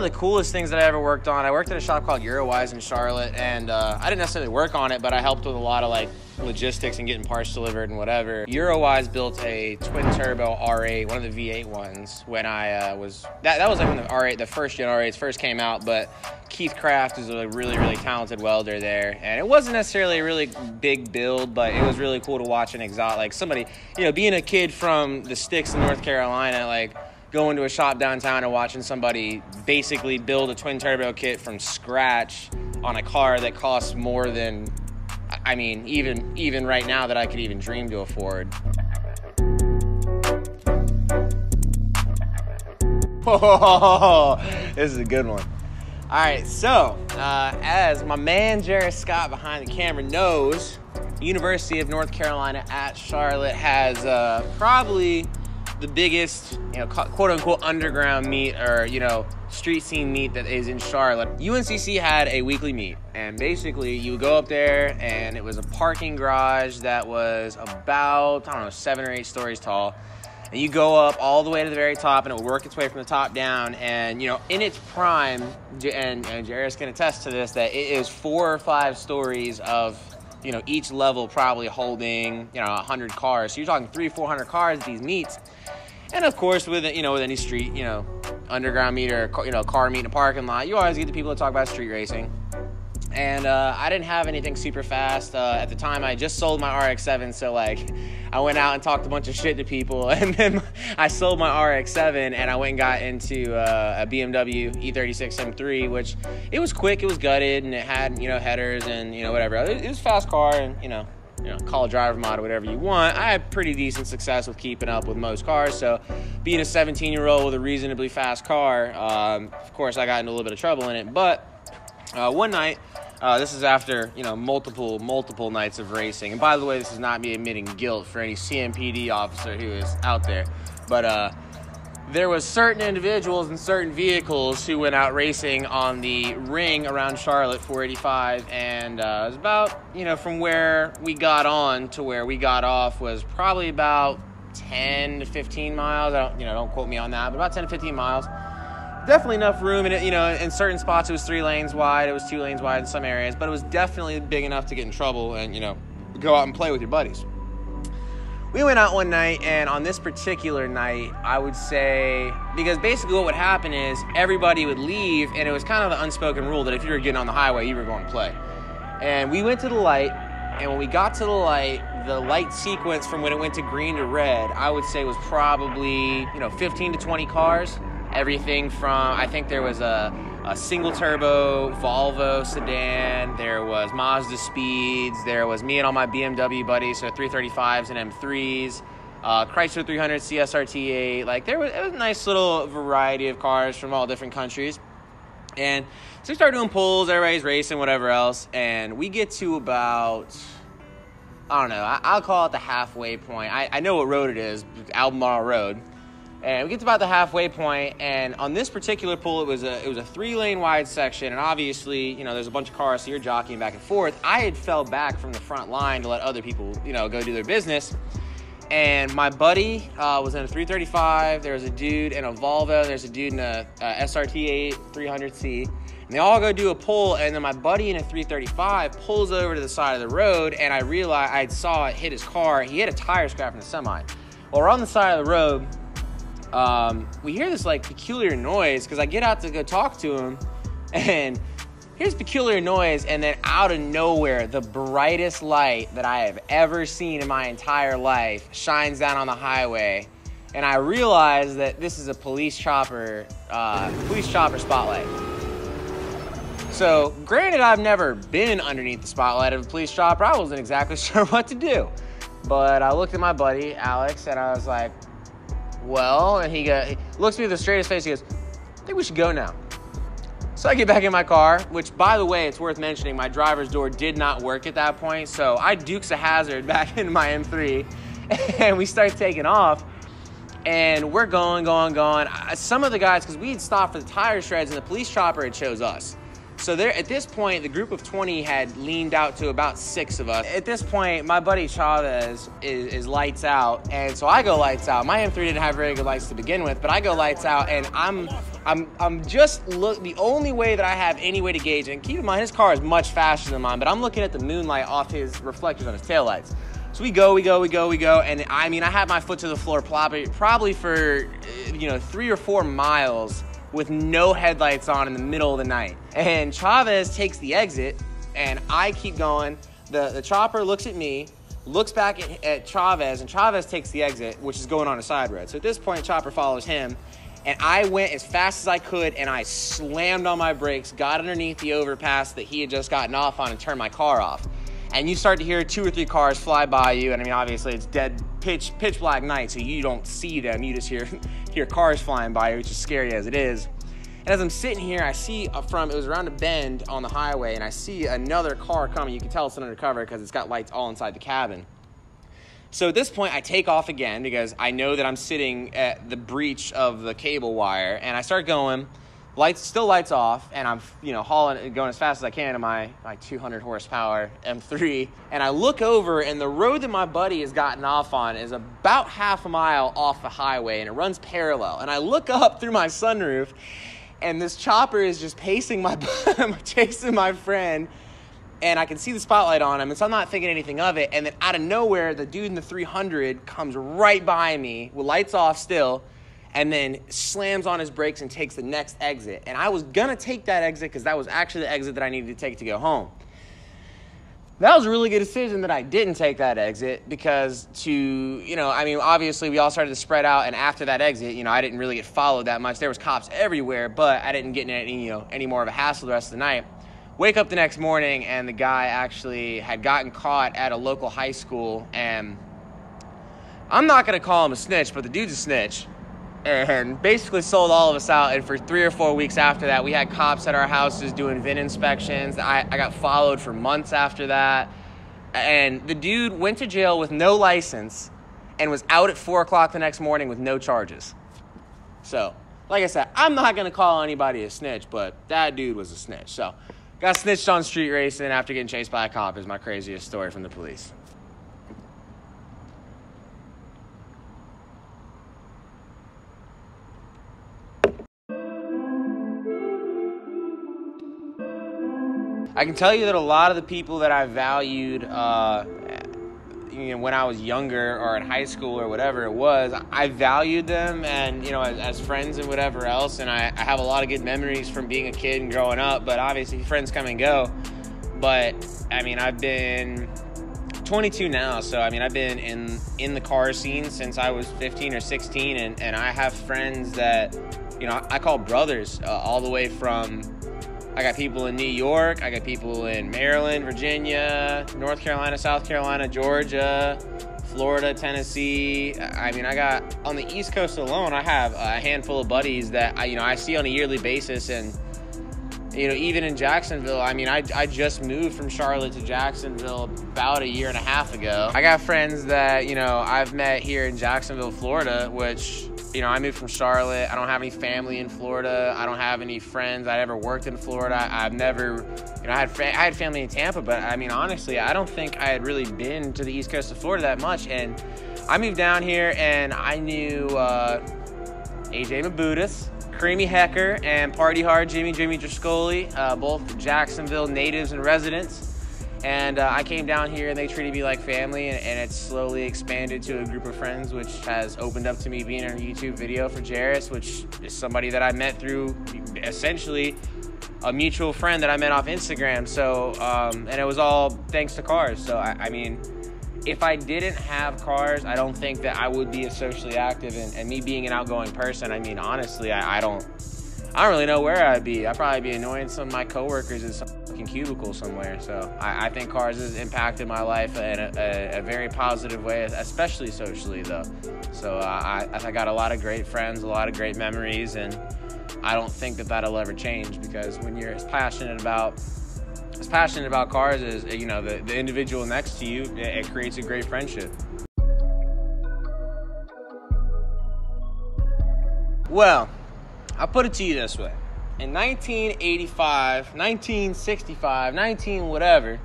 of the coolest things that I ever worked on. I worked at a shop called Eurowise in Charlotte, and I didn't necessarily work on it, but I helped with a lot of like logistics and getting parts delivered and whatever. Eurowise built a twin turbo R8, one of the V8 ones, when I was, that was like when the R8, the first gen R8s first came out, but Keith Kraft is a really, really talented welder there. And it wasn't necessarily a really big build, but it was really cool to watch an exotic, like somebody, you know, being a kid from the sticks in North Carolina, like going to a shop downtown and watching somebody basically build a twin turbo kit from scratch on a car that costs more than, I mean, even right now that I could even dream to afford. Whoa, this is a good one. All right, so as my man Jared Scott behind the camera knows, the University of North Carolina at Charlotte has probably the biggest, you know, quote unquote underground meet, or, you know, street scene meet that is in Charlotte. UNCC had a weekly meet, and basically you would go up there and it was a parking garage that was about, I don't know, 7 or 8 stories tall. And you go up all the way to the very top, and it would work its way from the top down. And, you know, in its prime, and Jairus can attest to this, that it is 4 or 5 stories of, you know, each level probably holding, you know, 100 cars. So you're talking 300-400 cars at these meets. And of course, with, you know, with any street, you know, underground meet or, you know, car meet in a parking lot, you always get the people that talk about street racing. And I didn't have anything super fast. At the time, I just sold my RX-7, so like I went out and talked a bunch of shit to people, and then I sold my RX-7 and I went and got into a BMW E36 M3, which it was quick, it was gutted, and it had, you know, headers and, you know, whatever. It was a fast car, and, you know, call a driver mod or whatever you want. I had pretty decent success with keeping up with most cars, so being a 17-year-old with a reasonably fast car, of course I got into a little bit of trouble in it. But one night, this is after, you know, multiple nights of racing. And by the way, this is not me admitting guilt for any CMPD officer who is out there. But there was certain individuals and certain vehicles who went out racing on the ring around Charlotte 485. And it was about, you know, from where we got on to where we got off was probably about 10 to 15 miles. Don't quote me on that, but about 10 to 15 miles. Definitely enough room in it, you know, in certain spots it was 3 lanes wide, it was 2 lanes wide in some areas, but it was definitely big enough to get in trouble and, you know, go out and play with your buddies. We went out one night, and on this particular night, I would say, because basically what would happen is everybody would leave, and it was kind of the unspoken rule that if you were getting on the highway, you were going to play. And we went to the light, and when we got to the light sequence from when it went to green to red, I would say was probably, you know, 15 to 20 cars. Everything from, I think there was a single turbo Volvo sedan, there was Mazda Speeds, there was me and all my BMW buddies, so 335s and M3s, Chrysler 300 CSRT8, like it was a nice little variety of cars from all different countries. And so we started doing pulls, everybody's racing, whatever else, and we get to about, I don't know, I'll call it the halfway point. I know what road it is, Albemarle Road. And we get to about the halfway point, and on this particular pull, it was a 3-lane wide section, and obviously, you know, there's a bunch of cars, so you're jockeying back and forth. I had fell back from the front line to let other people, you know, go do their business, and my buddy was in a 335, there was a dude in a Volvo, and there's a dude in a SRT8 300C, and they all go do a pull, and then my buddy in a 335 pulls over to the side of the road, and I realized, I saw it hit his car. He had a tire scrap in the semi. Well, we're on the side of the road. We hear this like peculiar noise, because I get out to go talk to him, and here's peculiar noise, and then out of nowhere, the brightest light that I have ever seen in my entire life shines down on the highway, and I realize that this is a police chopper spotlight. So, granted, I've never been underneath the spotlight of a police chopper. I wasn't exactly sure what to do, but I looked at my buddy Alex, and I was like, well, and he looks at me with the straightest face. He goes, I think we should go now. So I get back in my car, which, by the way, it's worth mentioning, my driver's door did not work at that point. So I dukes a hazard back into my M3, and we start taking off. And we're going. Some of the guys, because we had stopped for the tire shreds, and the police chopper had chose us. So there, at this point, the group of 20 had leaned out to about 6 of us. At this point, my buddy Chavez is lights out, and so I go lights out. My M3 didn't have very good lights to begin with, but I go lights out, and I'm the only way that I have any way to gauge, and keep in mind his car is much faster than mine, but I'm looking at the moonlight off his reflectors on his taillights. So we go, and I mean, I had my foot to the floor probably for, 3 or 4 miles with no headlights on in the middle of the night. And Chavez takes the exit, and I keep going. The chopper looks at me, looks back at Chavez, and Chavez takes the exit, which is going on a side road. So at this point, Chopper follows him, and I went as fast as I could, and I slammed on my brakes, got underneath the overpass that he had just gotten off on, and turned my car off. And you start to hear 2 or 3 cars fly by you, and I mean, obviously it's dead pitch black night, so you don't see them. You just hear cars flying by you, which is scary as it is. And as I'm sitting here, I see it was around a bend on the highway, and I see another car coming. You can tell it's an undercover because it's got lights all inside the cabin. So at this point, I take off again because I know that I'm sitting at the breach of the cable wire, and I start going. Lights off, and I'm going as fast as I can in my 200 horsepower M3, and I look over, and the road that my buddy has gotten off on is about half a mile off the highway, and it runs parallel. And I look up through my sunroof, and this chopper is just chasing my friend, and I can see the spotlight on him, and so I'm not thinking anything of it. And then out of nowhere, the dude in the 300 comes right by me with lights off still, and then slams on his brakes and takes the next exit. And I was gonna take that exit because that was actually the exit that I needed to take to go home. That was a really good decision that I didn't take that exit because obviously we all started to spread out, and after that exit, I didn't really get followed that much. There was cops everywhere, but I didn't get in any more of a hassle the rest of the night. Wake up the next morning, and the guy actually had gotten caught at a local high school, and I'm not gonna call him a snitch, but the dude's a snitch. And basically sold all of us out, and for 3 or 4 weeks after that, we had cops at our houses doing VIN inspections. I got followed for months after that, and the dude went to jail with no license and was out at 4 o'clock the next morning with no charges. So, like I said, I'm not going to call anybody a snitch, but that dude was a snitch. So, got snitched on street racing after getting chased by a cop is my craziest story from the police. I can tell you that a lot of the people that I valued, when I was younger or in high school or whatever it was, I valued them and, as friends and whatever else. And I have a lot of good memories from being a kid and growing up, but obviously friends come and go. But I've been 22 now. So, I've been in the car scene since I was 15 or 16. And I have friends that, I call brothers, all the way from, I got people in New York, I got people in Maryland, Virginia, North Carolina, South Carolina, Georgia, Florida, Tennessee. I got, on the East Coast alone, I have a handful of buddies that I see on a yearly basis. And, even in Jacksonville, I just moved from Charlotte to Jacksonville about 1.5 years ago. I got friends that, I've met here in Jacksonville, Florida, which, I moved from Charlotte. I don't have any family in Florida. I don't have any friends. I ever worked in Florida. I've never, I had family in Tampa, but honestly, I don't think I had really been to the East Coast of Florida that much. And I moved down here, and I knew AJ Mabutis, Creamy Hecker, and Party Hard Jimmy Driscolli, both Jacksonville natives and residents. And I came down here, and they treated me like family, and it's slowly expanded to a group of friends, which has opened up to me being in a YouTube video for Jairus, which is somebody that I met through essentially a mutual friend that I met off Instagram. So, and it was all thanks to cars. So, if I didn't have cars, I don't think that I would be as socially active. And me being an outgoing person, honestly, I don't really know where I'd be. I'd probably be annoying some of my coworkers in some fucking cubicle somewhere. So I think cars has impacted my life in a very positive way, especially socially though. So I got a lot of great friends, a lot of great memories, and I don't think that that'll ever change, because when you're as passionate about cars as the individual next to you, it creates a great friendship. Well, I'll put it to you this way. In 1985, 1965, whatever,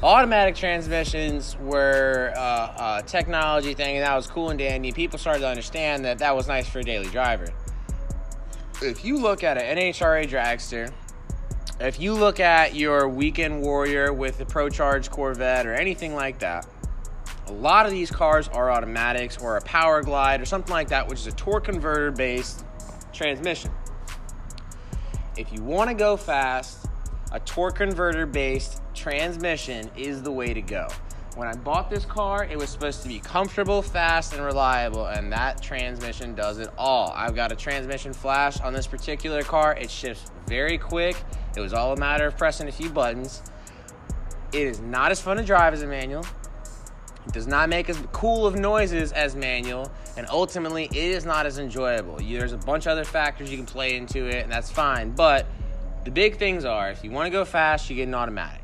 automatic transmissions were a technology thing, and that was cool and dandy. People started to understand that was nice for a daily driver. if you look at an NHRA dragster, if you look at your weekend warrior with a Pro Charge Corvette or anything like that, a lot of these cars are automatics or a Power Glide or something like that, which is a torque converter based transmission. If you want to go fast, a torque converter based transmission is the way to go. When I bought this car, it was supposed to be comfortable, fast, and reliable, and that transmission does it all. I've got a transmission flash on this particular car. It shifts very quick. It was all a matter of pressing a few buttons. It is not as fun to drive as a manual. It does not make as cool of noises as manual, and ultimately, it is not as enjoyable. There's a bunch of other factors you can play into it, and that's fine, but the big things are, if you want to go fast, you get an automatic.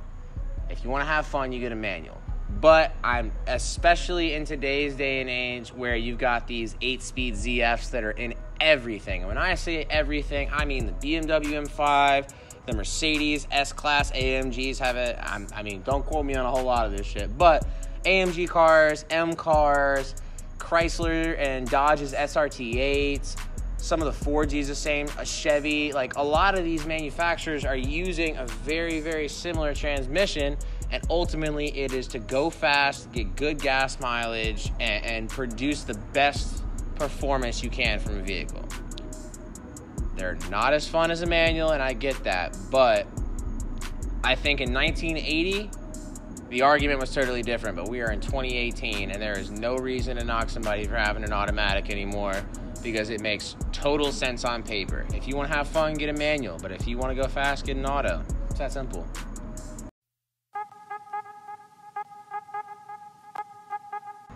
If you want to have fun, you get a manual. But I'm especially in today's day and age where you've got these 8-speed ZFs that are in everything. And when I say everything, I mean the BMW M5, the Mercedes S-Class AMGs have it. I mean, don't quote me on a whole lot of this shit, but AMG cars, M cars, Chrysler and Dodge's SRT8s, some of the Fords use the same, a Chevy. Like, a lot of these manufacturers are using a very, very similar transmission, and ultimately it is to go fast, get good gas mileage, and produce the best performance you can from a vehicle. They're not as fun as a manual, and I get that, but I think in 1980, the argument was totally different, but we are in 2018, and there is no reason to knock somebody for having an automatic anymore, because it makes total sense on paper. If you want to have fun, get a manual, but if you want to go fast, get an auto. It's that simple.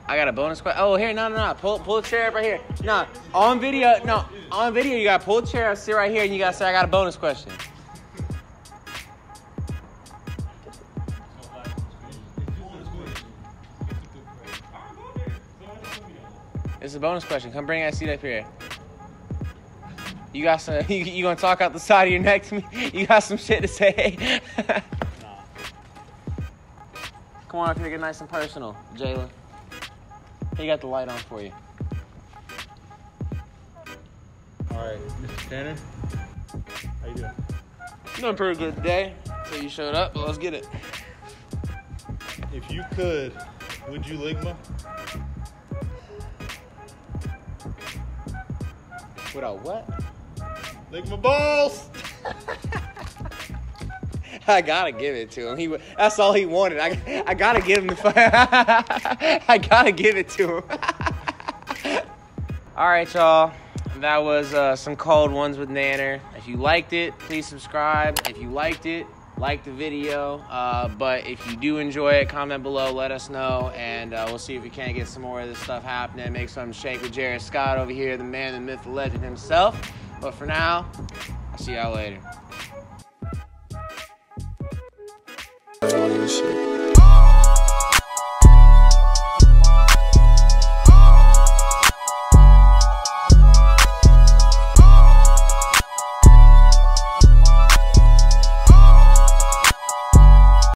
I got a bonus question. Oh, here, no. Pull a chair up right here. No, on video, you gotta pull a chair up, sit right here, and you gotta say, I got a bonus question. It's a bonus question. Come bring that seat up here. You got some, you gonna talk out the side of your neck to me? You got some shit to say? Come on up here, get nice and personal, Jayla. He got the light on for you. All right, Mr. Tanner, how you doing? Doing pretty good today. So you showed up, but let's get it. If you could, would you Ligma? Without what? Ligma balls! I gotta give it to him. That's all he wanted. I gotta give him the fire. I gotta give it to him. All right, y'all. That was some cold ones with Nanner. If you liked it, please subscribe. If you liked it, like the video. But if you do enjoy it, comment below, let us know, and we'll see if we can't get some more of this stuff happening. Make something shake with Jared Scott over here, the man, the myth, the legend himself. But for now, I'll see y'all later. Shit.